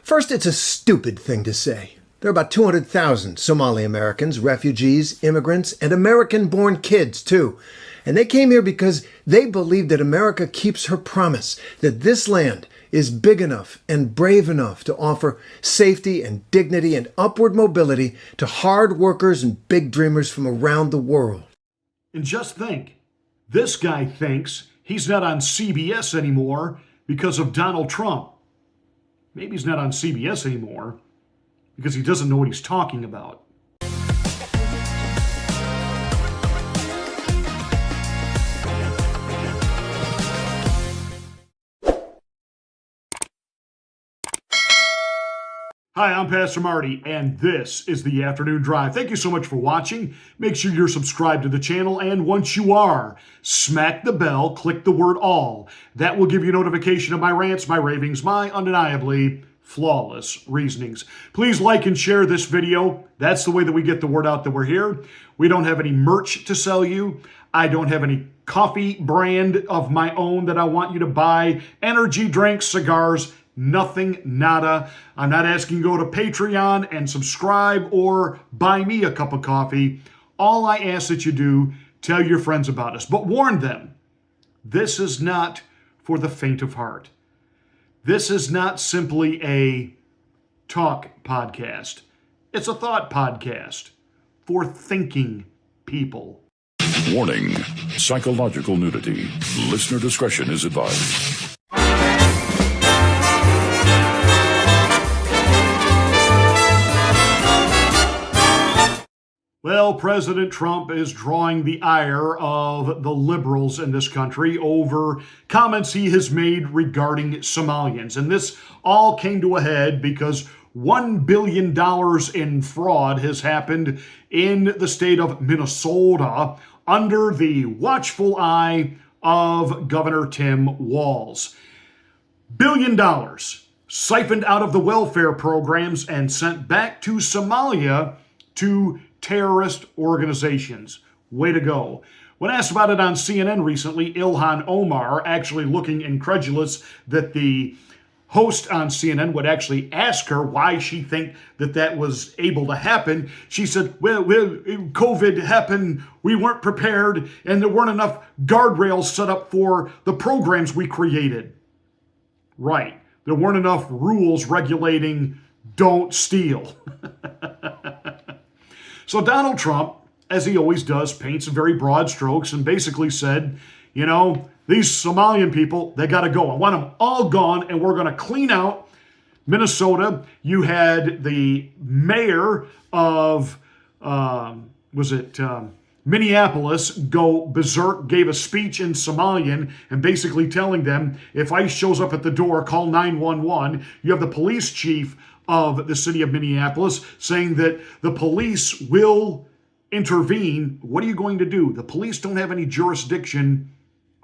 First, it's a stupid thing to say. There are about 200,000 Somali Americans, refugees, immigrants, and American-born kids, too. And they came here because they believe that America keeps her promise, that this land is big enough and brave enough to offer safety and dignity and upward mobility to hard workers and big dreamers from around the world. And just think, this guy thinks he's not on CBS anymore because of Donald Trump. Maybe he's not on CBS anymore because he doesn't know what he's talking about. Hi, I'm Pastor Marty, and this is the Afternoon Drive. Thank you so much for watching. Make sure you're subscribed to the channel, and once you are, smack the bell, click the word all. That will give you notification of my rants, my ravings, my undeniably flawless reasonings. Please like and share this video. That's the way that we get the word out that we're here. We don't have any merch to sell you. I don't have any coffee brand of my own that I want you to buy. Energy drinks, cigars, nothing, nada. I'm not asking you to go to Patreon and subscribe or buy me a cup of coffee. All I ask that you do, tell your friends about us. But warn them, this is not for the faint of heart. This is not simply a talk podcast. It's a thought podcast for thinking people. Warning, psychological nudity. Listener discretion is advised. Well, President Trump is drawing the ire of the liberals in this country over comments he has made regarding Somalians. And this all came to a head because $1 billion in fraud has happened in the state of Minnesota under the watchful eye of Governor Tim Walz. $1 billion siphoned out of the welfare programs and sent back to Somalia to terrorist organizations. Way to go. When asked about it on CNN recently, Ilhan Omar, actually looking incredulous that the host on CNN would actually ask her why she think that that was able to happen, she said, well, COVID happened, we weren't prepared, and there weren't enough guardrails set up for the programs we created. Right. There weren't enough rules regulating don't steal. So Donald Trump, as he always does, paints in very broad strokes and basically said, you know, these Somalian people, they got to go. I want them all gone, and we're going to clean out Minnesota. You had the mayor of, Minneapolis go berserk, gave a speech in Somalian and basically telling them, if ICE shows up at the door, call 911. You have the police chief of the city of Minneapolis saying that the police will intervene. What are you going to do? The police don't have any jurisdiction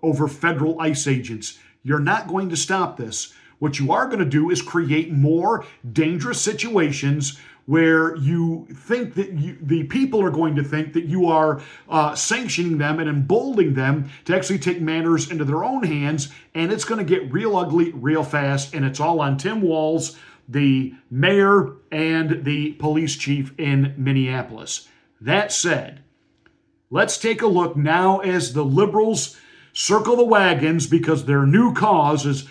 over federal ICE agents. You're not going to stop this. What you are going to do is create more dangerous situations where you think that the people are going to think that you are sanctioning them and emboldening them to actually take matters into their own hands, and it's going to get real ugly real fast, and it's all on Tim Walz, the mayor, and the police chief in Minneapolis. That said, let's take a look now as the liberals circle the wagons because their new cause is,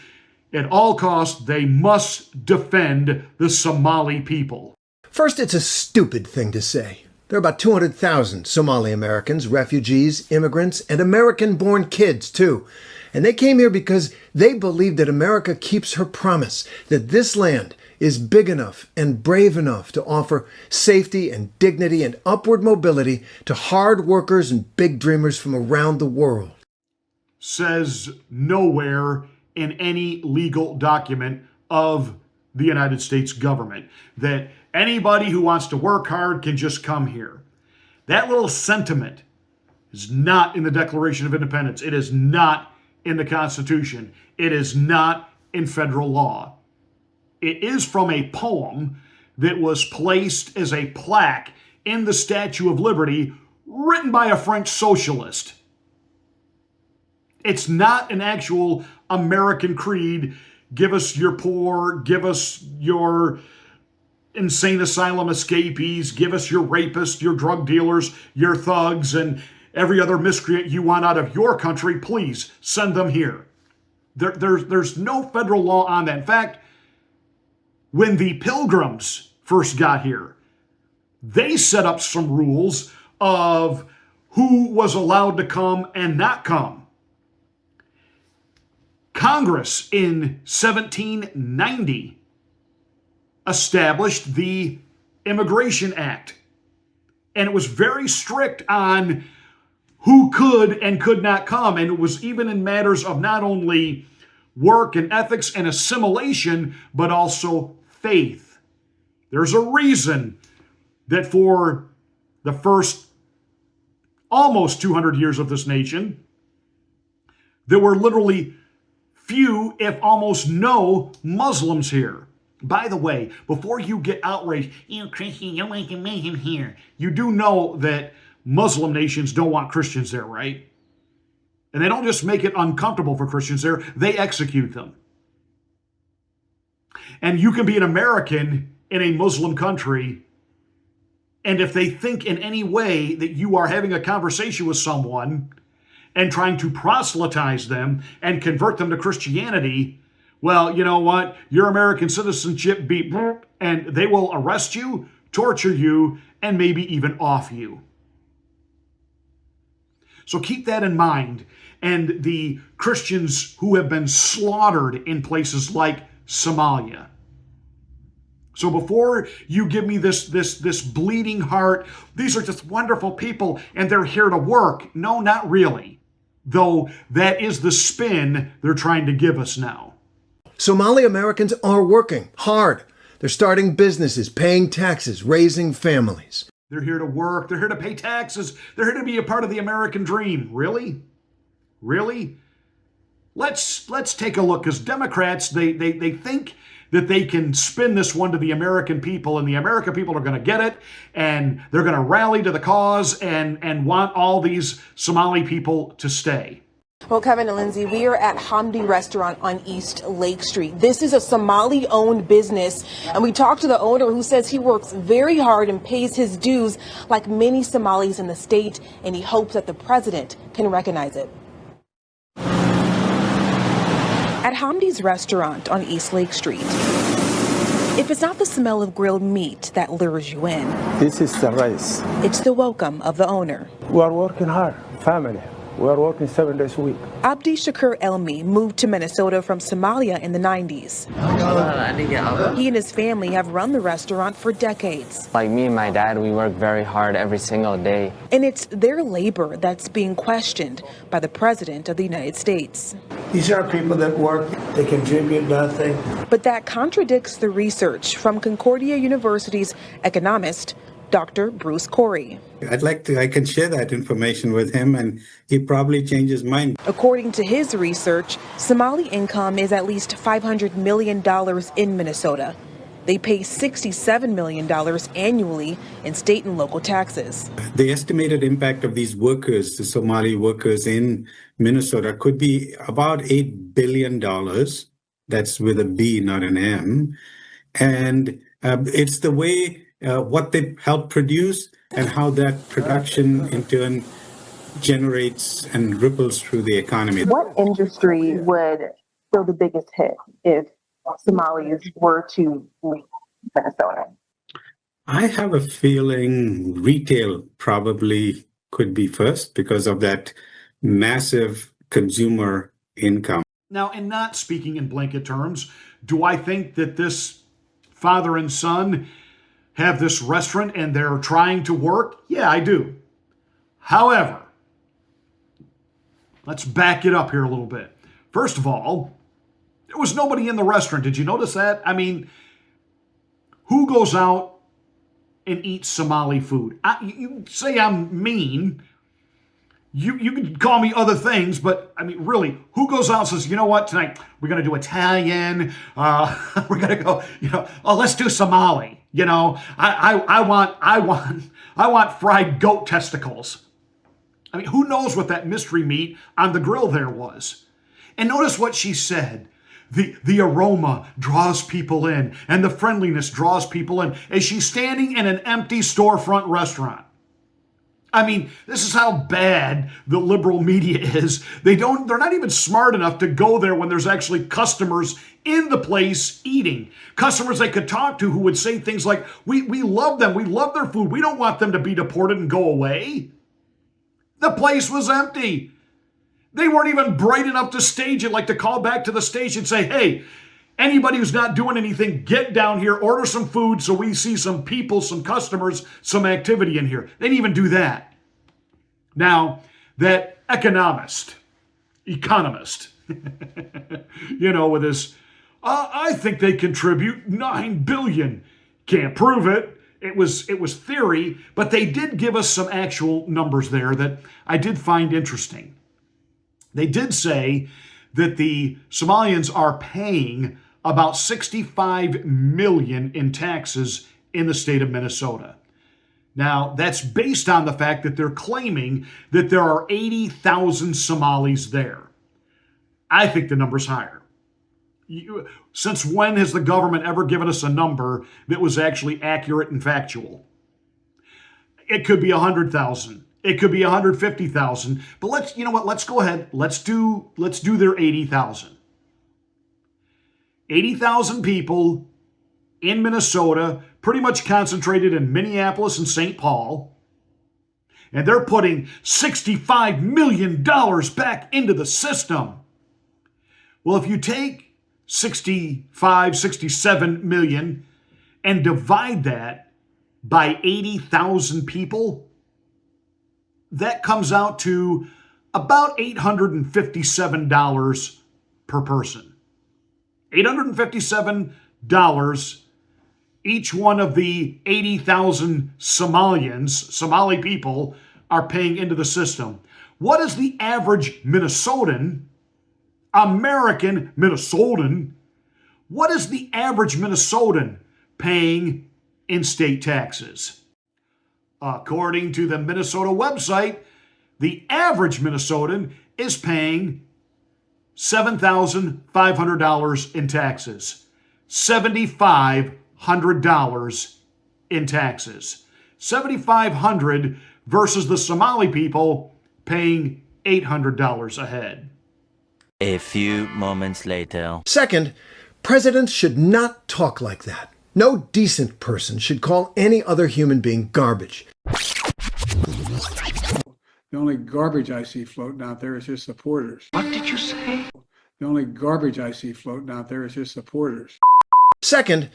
at all costs, they must defend the Somali people. First, it's a stupid thing to say. There are about 200,000 Somali Americans, refugees, immigrants, and American-born kids, too. And they came here because they believe that America keeps her promise, that this land is big enough and brave enough to offer safety and dignity and upward mobility to hard workers and big dreamers from around the world. Says nowhere in any legal document of the United States government that anybody who wants to work hard can just come here. That little sentiment is not in the Declaration of Independence. It is not in the Constitution. It is not in federal law. It is from a poem that was placed as a plaque in the Statue of Liberty, written by a French socialist. It's not an actual American creed give us your poor, give us your insane asylum escapees, give us your rapists, your drug dealers, your thugs, and every other miscreant you want out of your country, please send them here. There's no federal law on that. In fact, when the Pilgrims first got here, they set up some rules of who was allowed to come and not come. Congress in 1790 established the Immigration Act, and it was very strict on who could and could not come, and it was even in matters of not only work and ethics and assimilation, but also faith. There's a reason that for the first almost 200 years of this nation, there were literally few, if almost no, Muslims here. By the way, before you get outraged, Christian, you don't want to make him here. You do know that Muslim nations don't want Christians there, right? And they don't just make it uncomfortable for Christians there, they execute them. And you can be an American in a Muslim country, and if they think in any way that you are having a conversation with someone and trying to proselytize them and convert them to Christianity, well, you know what? Your American citizenship be, and they will arrest you, torture you, and maybe even off you. So keep that in mind. And the Christians who have been slaughtered in places like Somalia. So before you give me this bleeding heart, these are just wonderful people and they're here to work. No, not really. Though that is the spin they're trying to give us now. Somali Americans are working hard. They're starting businesses, paying taxes, raising families. They're here to work. They're here to pay taxes. They're here to be a part of the American dream. Really? Really? Let's take a look, because Democrats, they think that they can spin this one to the American people, and the American people are going to get it, and they're going to rally to the cause and want all these Somali people to stay. Well, Kevin and Lindsay, we are at Hamdi Restaurant on East Lake Street. This is a Somali-owned business, and we talked to the owner, who says he works very hard and pays his dues like many Somalis in the state, and he hopes that the president can recognize it. At Hamdi's Restaurant on East Lake Street, if it's not the smell of grilled meat that lures you in, this is the rice. it's the welcome of the owner. We are working hard, family. We are working 7 days a week. Abdi Shakur Elmi moved to Minnesota from Somalia in the 90s. He and his family have run the restaurant for decades. Like me and my dad, we work very hard every single day. And it's their labor that's being questioned by the President of the United States. These are people that work, they contribute nothing. But that contradicts the research from Concordia University's economist, Dr. Bruce Corey. I can share that information with him, and he probably change his mind. According to his research, Somali income is at least $500 million in Minnesota. They pay $67 million annually in state and local taxes. The estimated impact of these workers, the Somali workers in Minnesota, could be about $8 billion. That's with a B, not an M. And it's the way what they help produce and how that production in turn generates and ripples through the economy. What industry would feel the biggest hit if Somalis were to leave Minnesota? I have a feeling retail probably could be first because of that massive consumer income. Now, and not speaking in blanket terms, do I think that this father and son have this restaurant and they're trying to work? Yeah, I do. However, let's back it up here a little bit. First of all, there was nobody in the restaurant. Did you notice that? I mean, who goes out and eats Somali food? You say I'm mean. You can call me other things, but I mean, really, who goes out and says, you know what, tonight we're going to do Italian, we're going to go, let's do Somali. I want fried goat testicles. I mean, who knows what that mystery meat on the grill there was? And notice what she said. the aroma draws people in and the friendliness draws people in as she's standing in an empty storefront restaurant. I mean, this is how bad the liberal media is. They're not even smart enough to go there when there's actually customers in the place eating. Customers they could talk to who would say things like, we love them, we love their food, we don't want them to be deported and go away. The place was empty. They weren't even bright enough to stage it, like to call back to the station and say, hey, anybody who's not doing anything, get down here, order some food so we see some people, some customers, some activity in here. They didn't even do that. Now, that economist, with his, I think they contribute $9 billion. Can't prove it. It was theory, but they did give us some actual numbers there that I did find interesting. They did say that the Somalians are paying about $65 million in taxes in the state of Minnesota. Now, that's based on the fact that they're claiming that there are 80,000 Somalis there. I think the number's higher. Since when has the government ever given us a number that was actually accurate and factual? It could be 100,000. It could be 150,000. But let's go ahead. Let's do their 80,000. 80,000 people in Minnesota, pretty much concentrated in Minneapolis and St. Paul. And they're putting $65 million back into the system. Well, if you take 67 million and divide that by 80,000 people, that comes out to about $857 per person. $857 each one of the 80,000 Somali people are paying into the system. What is the average American Minnesotan, what is the average Minnesotan paying in state taxes? According to the Minnesota website, the average Minnesotan is paying $7,500 in taxes. $7,500 in taxes. $7,500 versus the Somali people paying $800 a head. A few moments later. Second, presidents should not talk like that. No decent person should call any other human being garbage. The only garbage I see floating out there is his supporters. What did you say? The only garbage I see floating out there is his supporters. Second,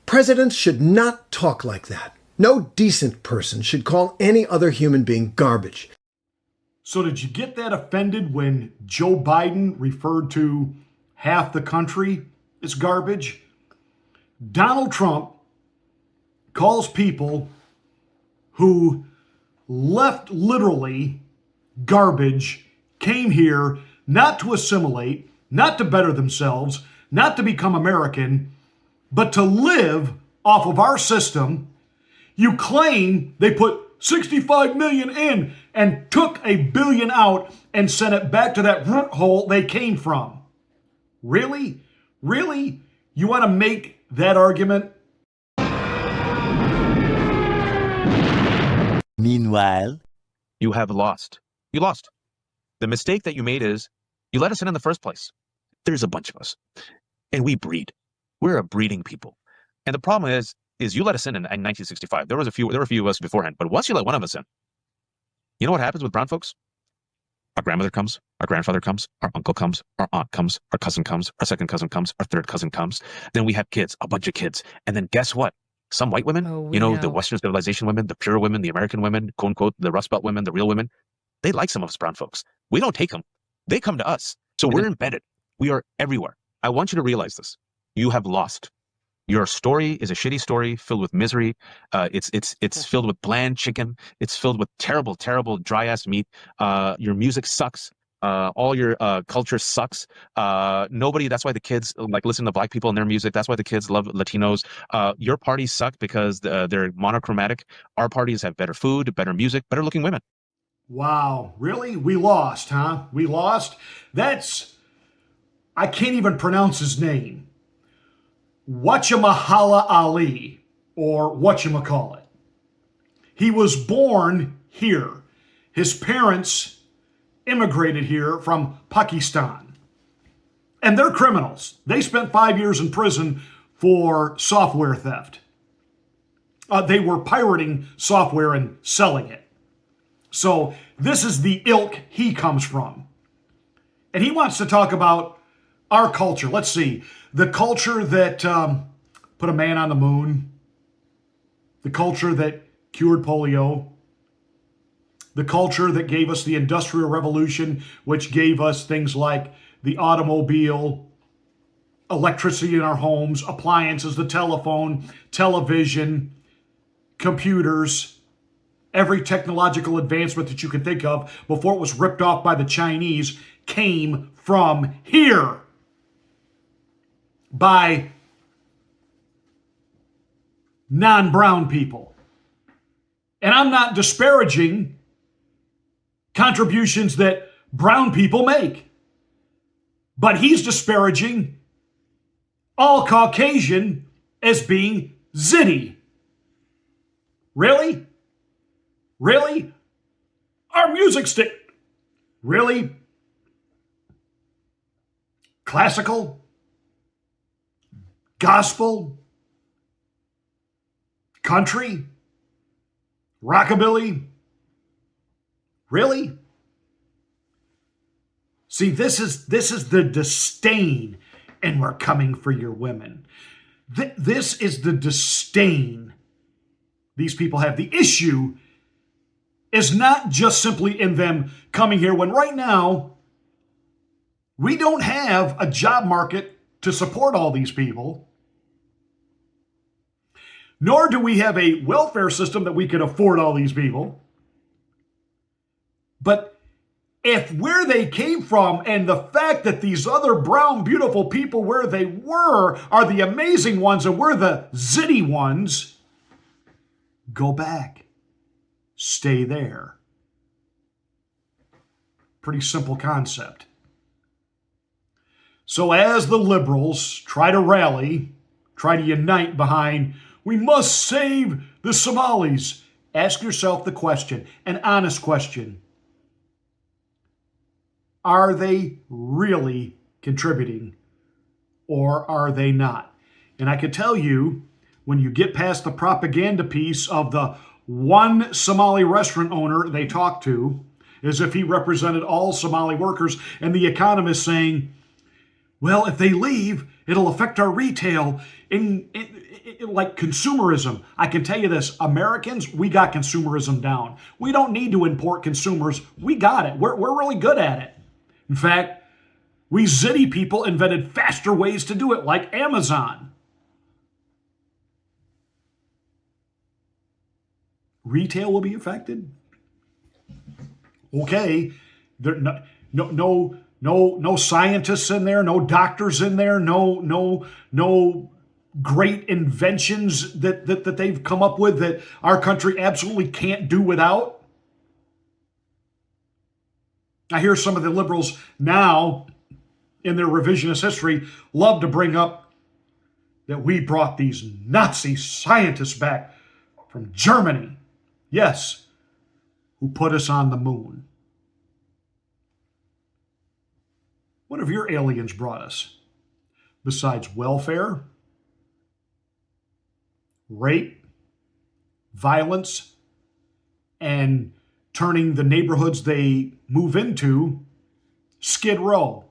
presidents should not talk like that. No decent person should call any other human being garbage. So did you get that offended when Joe Biden referred to half the country as garbage? Donald Trump calls people who left literally garbage, came here not to assimilate, not to better themselves, not to become American, but to live off of our system. You claim they put 65 million in and took $1 billion out and sent it back to that root hole they came from. Really? Really? You want to make that argument? Meanwhile, you have lost. You lost. The mistake that you made is you let us in the first place. There's a bunch of us, and we breed. We're a breeding people. And the problem is you let us in 1965. There were a few of us beforehand, but once you let one of us in, you know what happens with brown folks? Our grandmother comes, our grandfather comes, our uncle comes, our aunt comes, our cousin comes, our second cousin comes, our third cousin comes. Then we have kids, a bunch of kids. And then guess what? Some white women, the Western civilization women, the pure women, the American women, quote unquote, the Rust Belt women, the real women, they like some of us brown folks. We don't take them. They come to us. So we're embedded. We are everywhere. I want you to realize this. You have lost. Your story is a shitty story filled with misery. It's filled with bland chicken. It's filled with terrible, terrible dry ass meat. Your music sucks. All your culture sucks. Nobody. That's why the kids listen to black people and their music. That's why the kids love Latinos. Your parties suck because they're monochromatic. Our parties have better food, better music, better looking women. Wow, really? We lost, huh? We lost? I can't even pronounce his name. Whatchamahala Ali, or whatchamacallit. He was born here. His parents immigrated here from Pakistan. And they're criminals. They spent 5 years in prison for software theft. They were pirating software and selling it. So this is the ilk he comes from. And he wants to talk about our culture. Let's see. The culture that put a man on the moon. The culture that cured polio. The culture that gave us the Industrial Revolution, which gave us things like the automobile, electricity in our homes, appliances, the telephone, television, computers, every technological advancement that you can think of before it was ripped off by the Chinese came from here by non-brown people. And I'm not disparaging contributions that brown people make, but he's disparaging all Caucasian as being zitty. Really? Really? Our music stick. Really? Classical? Gospel? Country? Rockabilly? Really? See, this is the disdain, and we're coming for your women. This is the disdain these people have. The issue is not just simply in them coming here when right now we don't have a job market to support all these people, nor do we have a welfare system that we can afford all these people. But if where they came from and the fact that these other brown, beautiful people where they were are the amazing ones and we're the zitty ones, go back. Stay there. Pretty simple concept. So as the liberals try to rally, try to unite behind, we must save the Somalis, ask yourself the question, an honest question. Are they really contributing or are they not? And I can tell you, when you get past the propaganda piece of the one Somali restaurant owner they talked to, as if he represented all Somali workers, and the economist saying, well, if they leave, it'll affect our retail in like consumerism. I can tell you this, Americans, we got consumerism down. We don't need to import consumers. We got it. We're really good at it. In fact, we zitty people invented faster ways to do it, like Amazon. Retail will be affected? Okay. There no scientists in there, no doctors in there, no great inventions that they've come up with that our country absolutely can't do without. I hear some of the liberals now, in their revisionist history, love to bring up that we brought these Nazi scientists back from Germany. Yes, who put us on the moon. What have your aliens brought us? Besides welfare, rape, violence, and turning the neighborhoods they move into Skid Row.